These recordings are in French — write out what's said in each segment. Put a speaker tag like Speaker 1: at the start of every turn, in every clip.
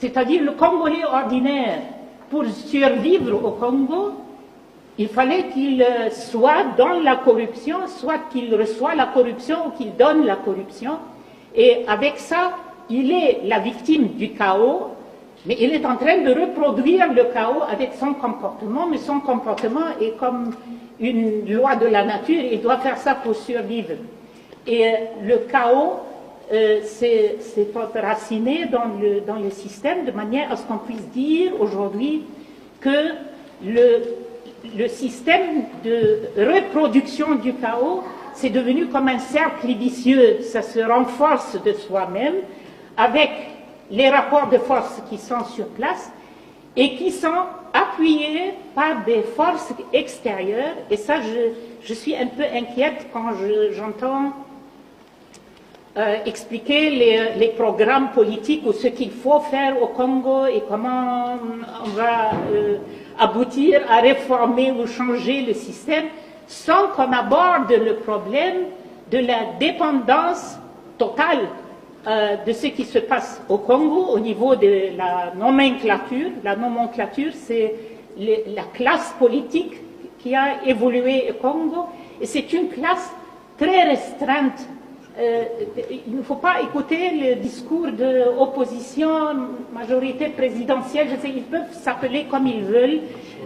Speaker 1: C'est-à-dire le Congolais ordinaire, pour survivre au Congo, il fallait qu'il soit dans la corruption, soit qu'il reçoit la corruption ou qu'il donne la corruption. Et avec ça, il est la victime du chaos, mais il est en train de reproduire le chaos avec son comportement, mais son comportement est comme une loi de la nature, il doit faire ça pour survivre. Et le chaos, c'est enraciné dans le système de manière à ce qu'on puisse dire aujourd'hui que le système de reproduction du chaos, c'est devenu comme un cercle vicieux, ça se renforce de soi-même avec les rapports de force qui sont sur place et qui sont appuyés par des forces extérieures. Et ça, je suis un peu inquiète quand j'entends expliquer les programmes politiques ou ce qu'il faut faire au Congo et comment on va aboutir à réformer ou changer le système sans qu'on aborde le problème de la dépendance totale de ce qui se passe au Congo au niveau de la nomenclature. La nomenclature, c'est la classe politique qui a évolué au Congo et c'est une classe très restreinte. Il ne faut pas écouter le discours de opposition, majorité présidentielle, je sais, ils peuvent s'appeler comme ils veulent,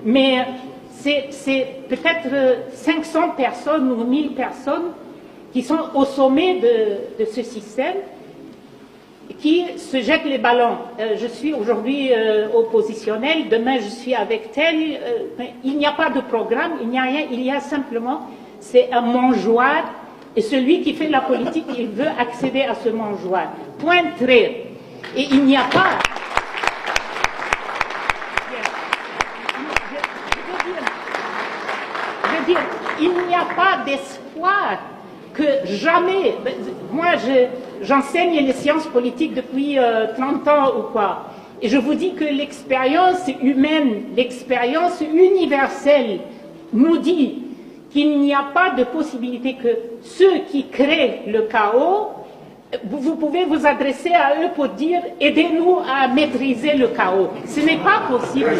Speaker 1: mais c'est peut-être 500 personnes ou 1000 personnes qui sont au sommet de ce système, qui se jettent les ballons. Je suis aujourd'hui oppositionnel, demain je suis avec tel. Il n'y a pas de programme, il n'y a rien, il y a simplement, c'est un mangeoire. Et celui qui fait la politique, il veut accéder à ce mangeoire. Point trait. Et il n'y a pas... Je veux dire, il n'y a pas d'espoir que jamais... Moi, j'enseigne les sciences politiques depuis 30 ans ou quoi. Et je vous dis que l'expérience humaine, l'expérience universelle nous dit qu'il n'y a pas de possibilité que ceux qui créent le chaos, vous pouvez vous adresser à eux pour dire « aidez-nous à maîtriser le chaos ». Ce n'est pas possible.